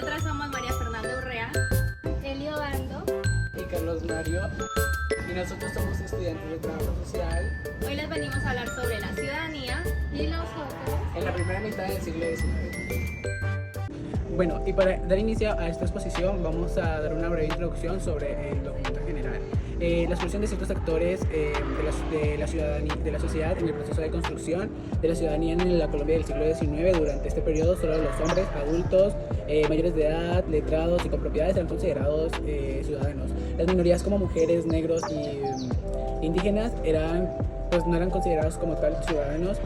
Nosotras somos María Fernanda Urrea, Elio Bando. Y Carlos Mario, y nosotros somos estudiantes de trabajo social Hoy les venimos a hablar sobre la ciudadanía Y nosotros. en la primera mitad del siglo XIX. Bueno, y para dar inicio a esta exposición vamos a dar una breve introducción sobre el documento general. La solución de ciertos sectores de la ciudadanía, de la sociedad en el proceso de construcción de la ciudadanía en la Colombia del siglo XIX. Durante este periodo solo los hombres adultos, mayores de edad, letrados y con propiedades eran considerados ciudadanos. Las minorías como mujeres, negros y indígenas no eran considerados como tal ciudadanos.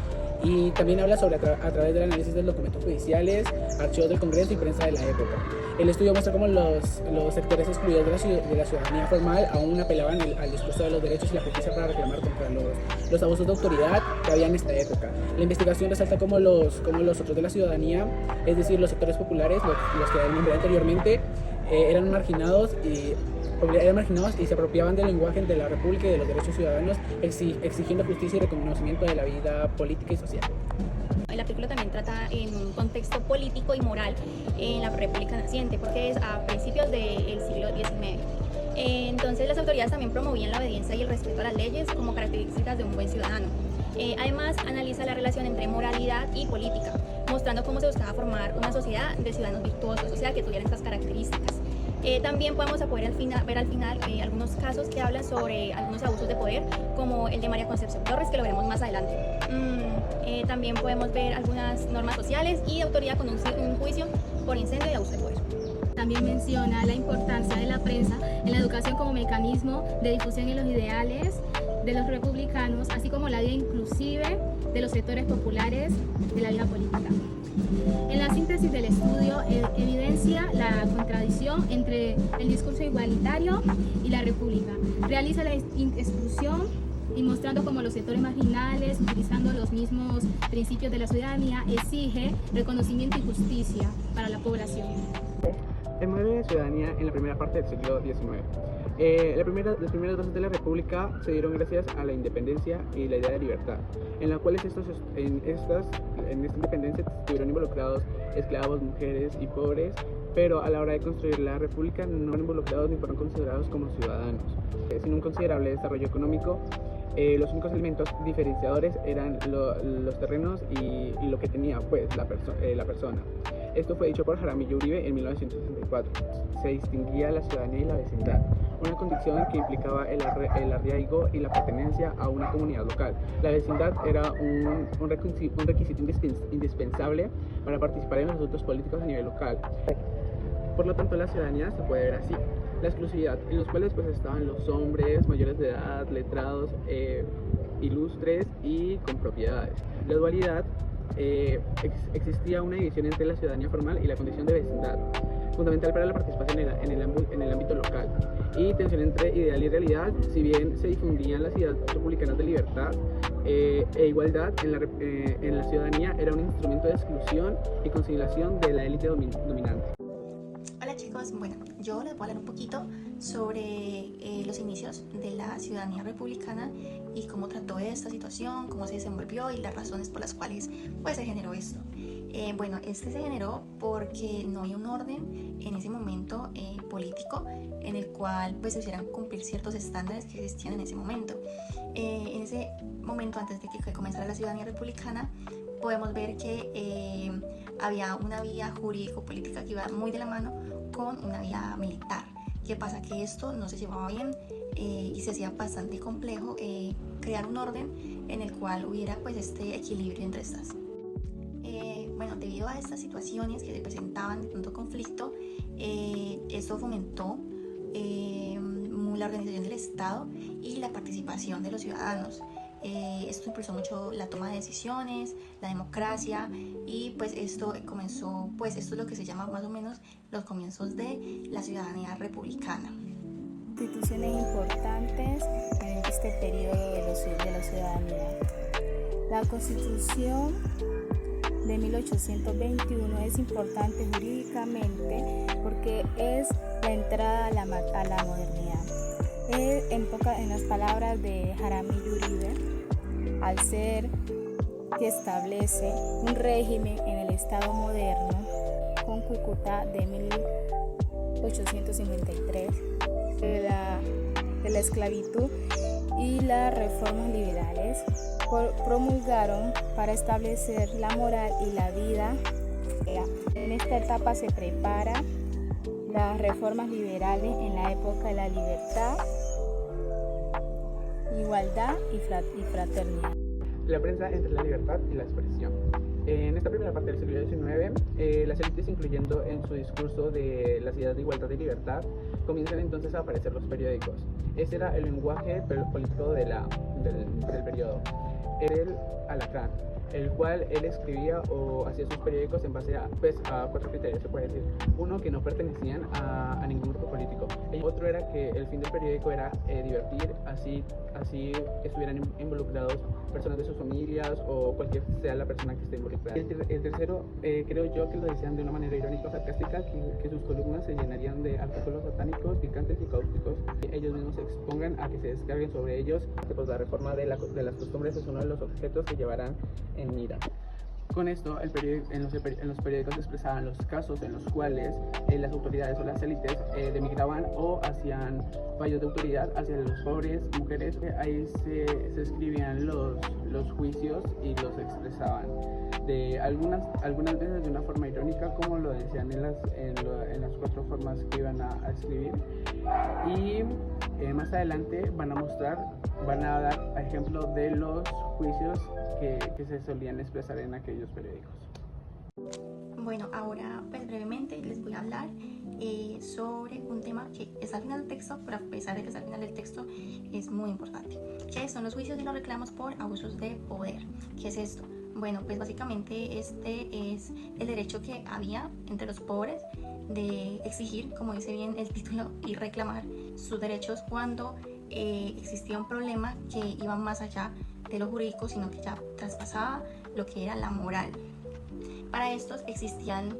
Y también habla sobre a través del análisis de documentos judiciales, archivos del Congreso y prensa de la época. El estudio muestra cómo los sectores excluidos de la ciudadanía formal aún apelaban al discurso de los derechos y la justicia para reclamar contra los abusos de autoridad que había en esta época. La investigación resalta cómo los otros de la ciudadanía, es decir, los sectores populares, los que nombré anteriormente, eran marginados y se apropiaban del lenguaje de la República y de los derechos ciudadanos, exigiendo justicia y reconocimiento de la vida política y social. El artículo también trata en un contexto político y moral en la República naciente, porque es a principios del siglo XIX. Entonces las autoridades también promovían la obediencia y el respeto a las leyes como características de un buen ciudadano. Además, analiza la relación entre moralidad y política, mostrando cómo se buscaba formar una sociedad de ciudadanos virtuosos, o sea, que tuvieran estas características. También podemos ver al final algunos casos que hablan sobre algunos abusos de poder, como el de María Concepción Torres, que lo veremos más adelante. También podemos ver algunas normas sociales y autoridad con un juicio por incendio y abuso de poder. También menciona la importancia de la prensa en la educación como mecanismo de difusión de los ideales de los republicanos, así como la vida inclusive de los sectores populares de la vida política. En la síntesis del estudio evidencia la contradicción entre el discurso igualitario y la república. Realiza la exclusión y mostrando cómo los sectores marginales, utilizando los mismos principios de la ciudadanía, exige reconocimiento y justicia para la población. El modelo de ciudadanía en la primera parte del siglo XIX. Las primeras bases de la República se dieron gracias a la independencia y la idea de libertad, en la cual en esta independencia estuvieron involucrados esclavos, mujeres y pobres, pero a la hora de construir la República no fueron involucrados ni fueron considerados como ciudadanos. Sin un considerable desarrollo económico, los únicos elementos diferenciadores eran los terrenos y lo que tenía pues la persona. Esto fue dicho por Jaramillo Uribe en 1964. Se distinguía la ciudadanía y la vecindad, una condición que implicaba el arraigo y la pertenencia a una comunidad local. La vecindad era un requisito indispensable para participar en los asuntos políticos a nivel local. Por lo tanto, la ciudadanía se puede ver así: la exclusividad, en los cuales pues estaban los hombres mayores de edad, letrados, ilustres y con propiedades. La dualidad, existía una división entre la ciudadanía formal y la condición de vecindad, fundamental para la participación en el ámbito local, y tensión entre ideal y realidad. Si bien se difundían las ideas republicanas de libertad e igualdad, en la ciudadanía era un instrumento de exclusión y conciliación de la élite dominante. Hola chicos, bueno, yo les voy a hablar un poquito sobre los inicios de la ciudadanía republicana y cómo trató esta situación, cómo se desenvolvió y las razones por las cuales pues se generó esto. Bueno, este se generó porque no había un orden en ese momento político en el cual pues se hicieran cumplir ciertos estándares que existían en ese momento. En ese momento, antes de que comenzara la ciudadanía republicana, podemos ver que había una vía jurídico-política que iba muy de la mano con una vía militar. ¿Qué pasa? Que esto no se llevaba bien y se hacía bastante complejo crear un orden en el cual hubiera pues este equilibrio entre estas. Bueno, debido a estas situaciones que se presentaban de tanto conflicto, esto fomentó la organización del Estado y la participación de los ciudadanos. Esto impulsó mucho la toma de decisiones, la democracia, y pues esto comenzó, pues esto es lo que se llama más o menos los comienzos de la ciudadanía republicana. Instituciones importantes en este periodo de la ciudadanía. La Constitución de 1821 es importante jurídicamente porque es la entrada a la modernidad. En las palabras de Jaramillo Uribe, al ser que establece un régimen en el Estado moderno con Cúcuta de 1853, de la esclavitud y las reformas liberales promulgaron para establecer la moral y la vida. En esta etapa se prepara las reformas liberales en la época de la libertad, igualdad y fraternidad. La prensa entre la libertad y la expresión. En esta primera parte del siglo XIX, las élites, incluyendo en su discurso de las ideas de igualdad y libertad, comienzan entonces a aparecer los periódicos. Ese era el lenguaje político del periodo. Era el alacrán, el cual él escribía o hacía sus periódicos en base a 4 criterios, se puede decir. Uno, que no pertenecían a ningún grupo político. Otro era que el fin del periódico era divertir, así estuvieran involucrados personas de sus familias o cualquier sea la persona que esté involucrada. El tercero, creo yo que lo decían de una manera irónica o sarcástica, que sus columnas se llenarían de artículos satánicos, picantes y cáusticos. Ellos mismos se expongan a que se descarguen sobre ellos. Pues la reforma de las costumbres es uno de los objetos que llevarán en mira. Con esto, en los periódicos se expresaban los casos en los cuales las autoridades o las élites denigraban o hacían fallos de autoridad hacia los pobres, mujeres. Ahí se escribían los juicios y los expresaban. Algunas veces de una forma irónica, como lo decían en las 4 formas que iban a escribir. Y más adelante van a dar ejemplo de los juicios que se solían expresar en aquellos periódicos. Bueno, ahora pues brevemente les voy a hablar sobre un tema que está al final del texto, pero a pesar de que está al final del texto es muy importante, que son los juicios y los reclamos por abusos de poder. ¿Qué es esto? Bueno, pues básicamente este es el derecho que había entre los pobres de exigir, como dice bien el título, y reclamar sus derechos cuando existía un problema que iba más allá de lo jurídico, sino que ya traspasaba lo que era la moral. Para estos existían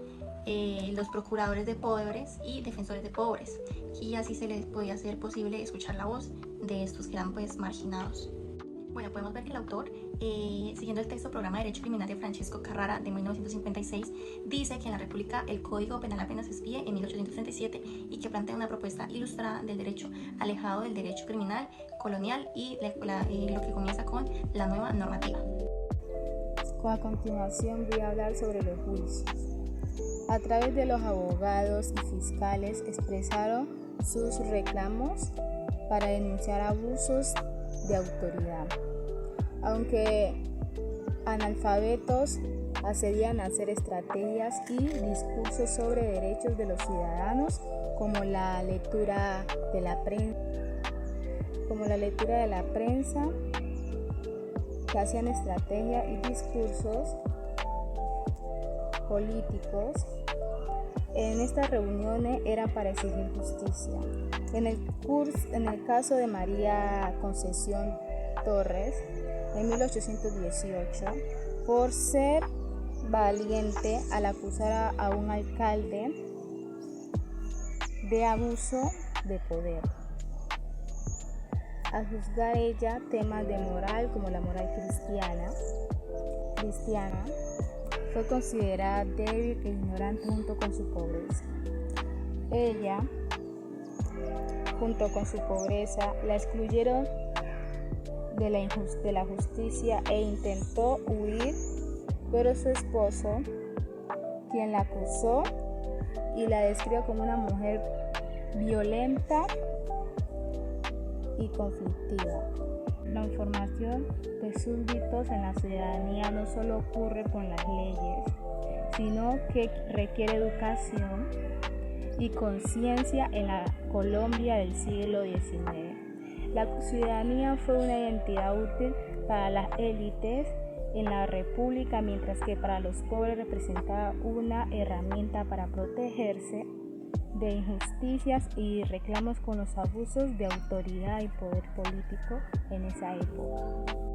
los procuradores de pobres y defensores de pobres, y así se les podía hacer posible escuchar la voz de estos que eran pues marginados. Bueno, podemos ver que el autor, siguiendo el texto Programa de Derecho Criminal de Francesco Carrara de 1956, dice que en la República el Código Penal apenas se expide en 1837 y que plantea una propuesta ilustrada del derecho alejado del derecho criminal colonial y lo que comienza con la nueva normativa. A continuación voy a hablar sobre los juicios. A través de los abogados y fiscales expresaron sus reclamos para denunciar abusos de autoridad. Aunque analfabetos, accedían a hacer estrategias y discursos sobre derechos de los ciudadanos, como la lectura de la prensa, que hacían estrategias y discursos políticos. En estas reuniones eran para exigir justicia. En el caso de María Concesión Torres, en 1818, por ser valiente al acusar a un alcalde de abuso de poder. Al juzgar ella temas de moral como la moral cristiana, fue considerada débil e ignorante junto con su pobreza. Ella, junto con su pobreza, la excluyeron de la justicia e intentó huir, pero su esposo, quien la acusó y la describió como una mujer violenta y conflictiva. La formación de súbditos en la ciudadanía no solo ocurre con las leyes, sino que requiere educación y conciencia en la Colombia del siglo XIX. La ciudadanía fue una identidad útil para las élites en la República, mientras que para los pobres representaba una herramienta para protegerse de injusticias y reclamos con los abusos de autoridad y poder político en esa época.